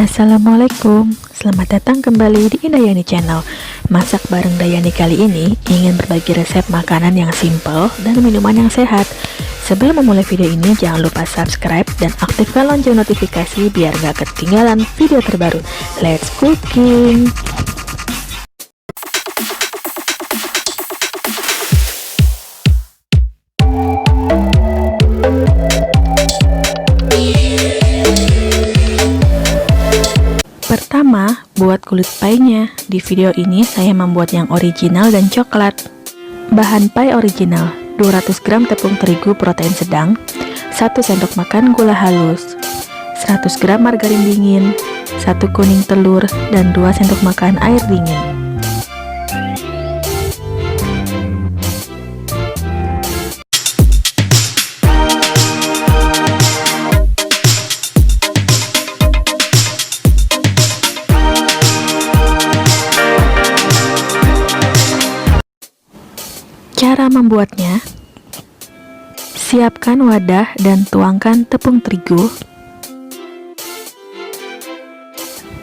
Assalamualaikum, selamat datang kembali di Indayani Channel. Masak bareng Dayani kali ini ingin berbagi resep makanan yang simple dan minuman yang sehat. Sebelum memulai video ini, jangan lupa subscribe dan aktifkan lonceng notifikasi biar gak ketinggalan video terbaru. Let's cooking! Pertama, buat kulit pie-nya. Di video ini saya membuat yang original dan coklat. Bahan pie original: 200 gram tepung terigu protein sedang, 1 sendok makan gula halus, 100 gram margarin dingin, 1 kuning telur, dan 2 sendok makan air dingin. Cara membuatnya: siapkan wadah dan tuangkan tepung terigu,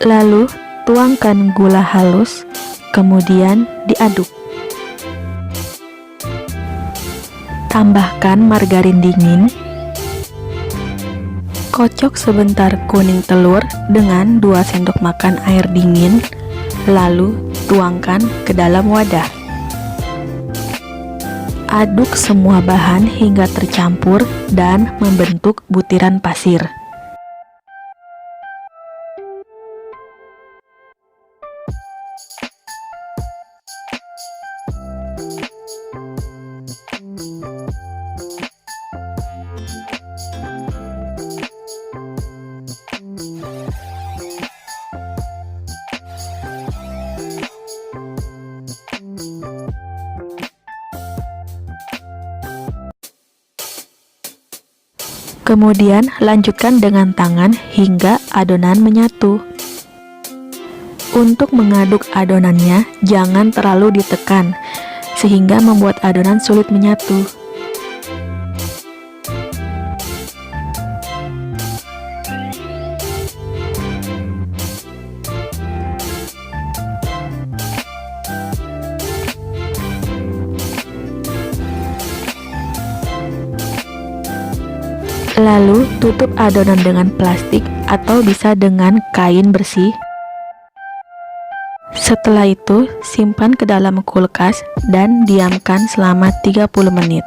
lalu tuangkan gula halus, kemudian diaduk. Tambahkan margarin dingin, kocok sebentar kuning telur dengan 2 sendok makan air dingin, lalu tuangkan ke dalam wadah. Aduk semua bahan hingga tercampur dan membentuk butiran pasir. Kemudian lanjutkan dengan tangan hingga adonan menyatu. Untuk mengaduk adonannya, jangan terlalu ditekan, sehingga membuat adonan sulit menyatu. Lalu tutup adonan dengan plastik atau bisa dengan kain bersih. Setelah itu, simpan ke dalam kulkas dan diamkan selama 30 menit.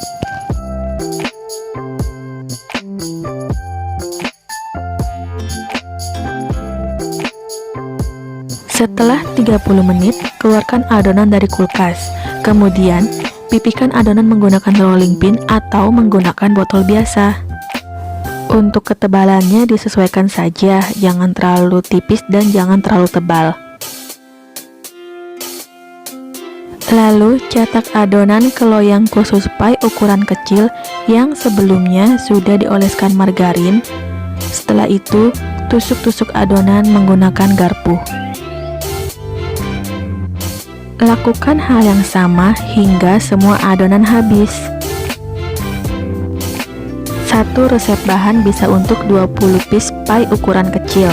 Setelah 30 menit, keluarkan adonan dari kulkas. Kemudian, pipihkan adonan menggunakan rolling pin atau menggunakan botol biasa. Untuk ketebalannya disesuaikan saja, jangan terlalu tipis dan jangan terlalu tebal. Lalu cetak adonan ke loyang khusus pie ukuran kecil yang sebelumnya sudah dioleskan margarin. Setelah itu, tusuk-tusuk adonan menggunakan garpu. Lakukan hal yang sama hingga semua adonan habis. Satu resep bahan bisa untuk 20 piece pie ukuran kecil.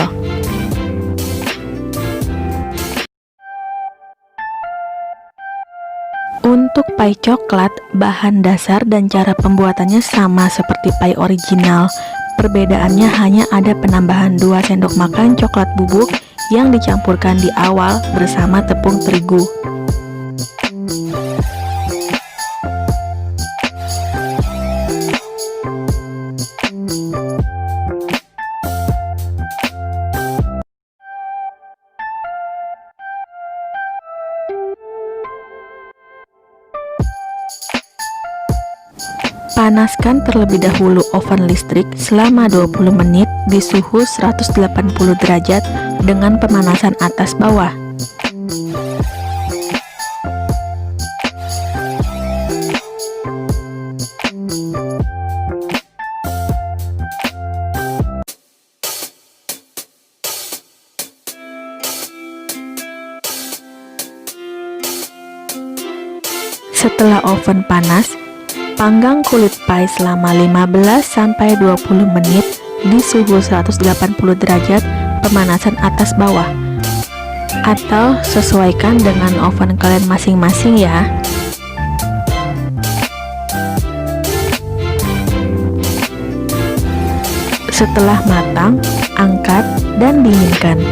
Untuk pie coklat, bahan dasar dan cara pembuatannya sama seperti pie original. Perbedaannya hanya ada penambahan 2 sendok makan coklat bubuk yang dicampurkan di awal bersama tepung terigu. Panaskan terlebih dahulu oven listrik selama 20 menit di suhu 180 derajat dengan pemanasan atas bawah. Setelah oven panas, panggang kulit pie selama 15-20 menit di suhu 180 derajat pemanasan atas bawah, atau sesuaikan dengan oven kalian masing-masing ya. Setelah matang, angkat dan dinginkan.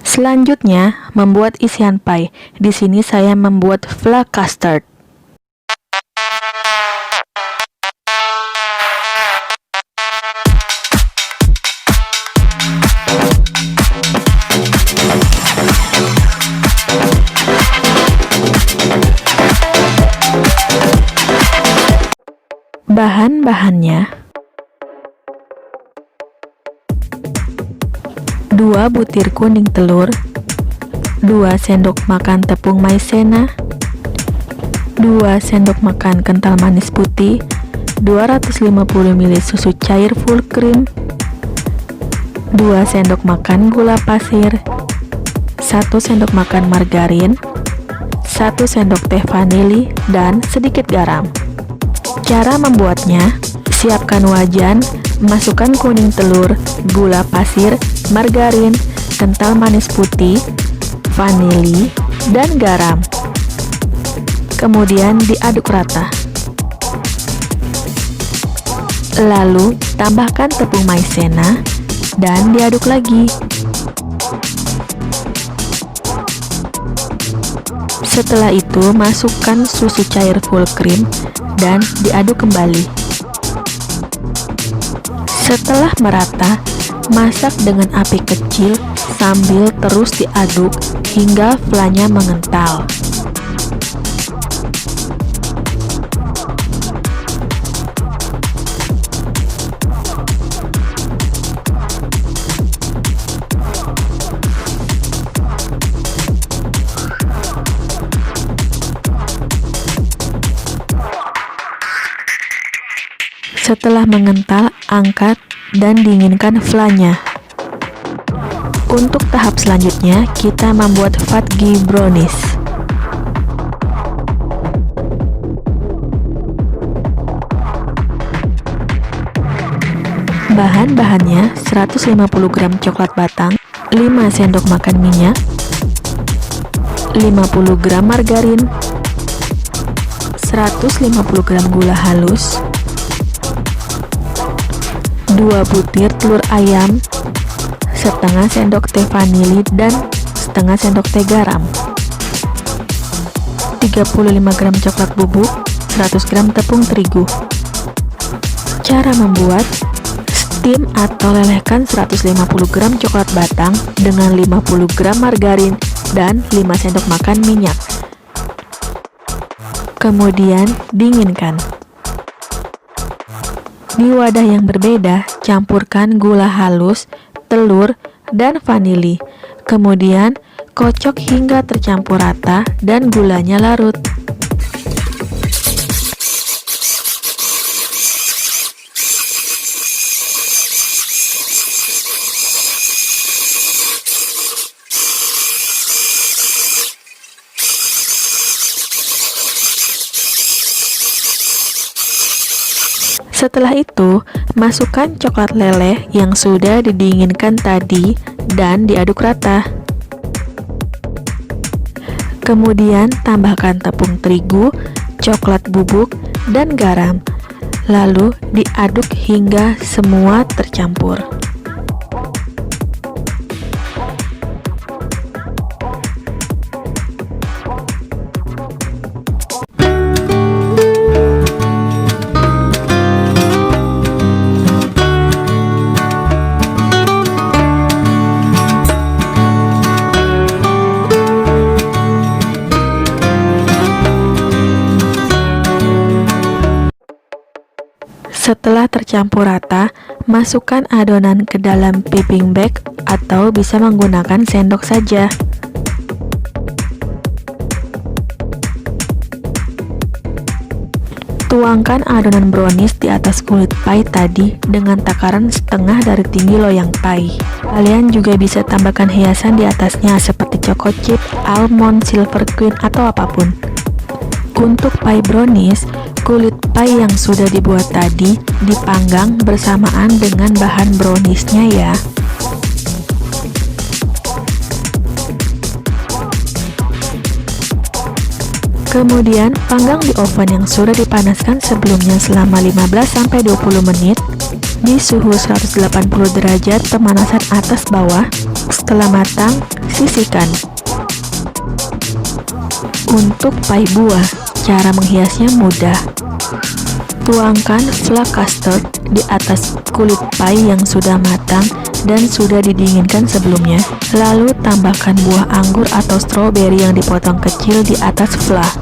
Selanjutnya, membuat isian pie. Di sini saya membuat flan custard. Bahan-bahannya: 2 butir kuning telur, 2 sendok makan tepung maizena, 2 sendok makan kental manis putih, 250 ml susu cair full cream, 2 sendok makan gula pasir, 1 sendok makan margarin, 1 sendok teh vanili, dan sedikit garam. Cara membuatnya: siapkan wajan, masukkan kuning telur, gula pasir, margarin, kental manis putih, vanili, dan garam. Kemudian diaduk rata. Lalu tambahkan tepung maizena dan diaduk lagi. Setelah itu masukkan susu cair full cream dan diaduk kembali. Setelah merata, masak dengan api kecil sambil terus diaduk hingga flannya mengental. Setelah mengental, angkat dan dinginkan flannya. Untuk tahap selanjutnya, kita membuat fudgy brownies. Bahan-bahannya: 150 gram coklat batang, 5 sendok makan minyak, 50 gram margarin, 150 gram gula halus, 2 butir telur ayam, setengah sendok teh vanili dan setengah sendok teh garam, 35 gram coklat bubuk, 100 gram tepung terigu. Cara membuat: steam atau lelehkan 150 gram coklat batang dengan 50 gram margarin dan 5 sendok makan minyak. Kemudian dinginkan. Di wadah yang berbeda, campurkan gula halus, telur, dan vanili. Kemudian kocok hingga tercampur rata dan gulanya larut. Setelah itu, masukkan coklat leleh yang sudah didinginkan tadi dan diaduk rata. Kemudian tambahkan tepung terigu, coklat bubuk, dan garam. Lalu diaduk hingga semua tercampur. Setelah tercampur rata, masukkan adonan ke dalam piping bag atau bisa menggunakan sendok saja. Tuangkan adonan brownies di atas kulit pie tadi dengan takaran setengah dari tinggi loyang pie. Kalian juga bisa tambahkan hiasan di atasnya seperti choco chip, almond, silver queen, atau apapun. Untuk pie brownies, kulit pie yang sudah dibuat tadi dipanggang bersamaan dengan bahan browniesnya ya. Kemudian, panggang di oven yang sudah dipanaskan sebelumnya selama 15-20 menit di suhu 180 derajat pemanasan atas bawah. Setelah matang, sisihkan. Untuk pie buah, cara menghiasnya mudah. Tuangkan flak custard di atas kulit pie yang sudah matang dan sudah didinginkan sebelumnya. Lalu tambahkan buah anggur atau stroberi yang dipotong kecil di atas flak.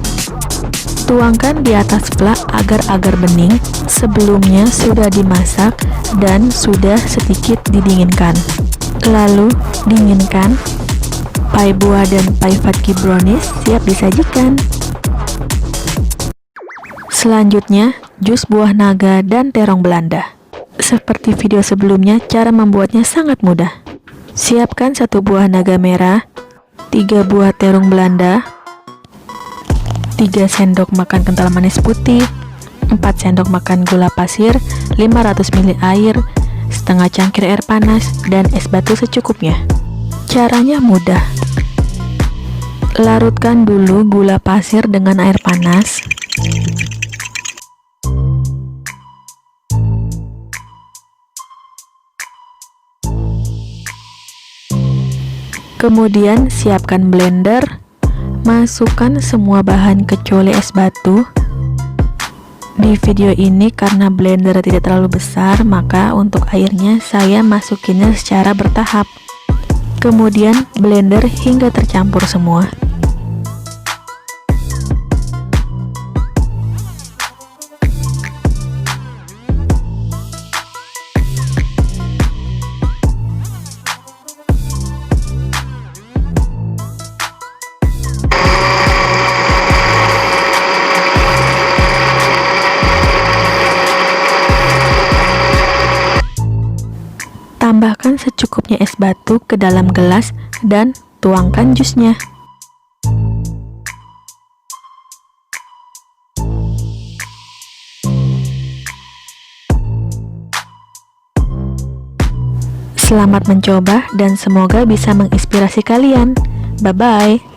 Tuangkan di atas flak agar-agar bening. Sebelumnya sudah dimasak dan sudah sedikit didinginkan. Lalu dinginkan. Pie buah dan pie fudgy brownies siap disajikan. Selanjutnya, jus buah naga dan terong Belanda. Seperti video sebelumnya, cara membuatnya sangat mudah. Siapkan 1 buah naga merah, 3 buah terong Belanda, 3 sendok makan kental manis putih, 4 sendok makan gula pasir, 500 ml air, setengah cangkir air panas, dan es batu secukupnya. Caranya mudah. Larutkan dulu gula pasir dengan air panas. Kemudian siapkan blender, masukkan semua bahan kecuali es batu. Di video ini karena blender tidak terlalu besar, maka untuk airnya saya masukinnya secara bertahap. Kemudian blender hingga tercampur semua. Tambahkan secukupnya es batu ke dalam gelas dan tuangkan jusnya. Selamat mencoba dan semoga bisa menginspirasi kalian. Bye-bye.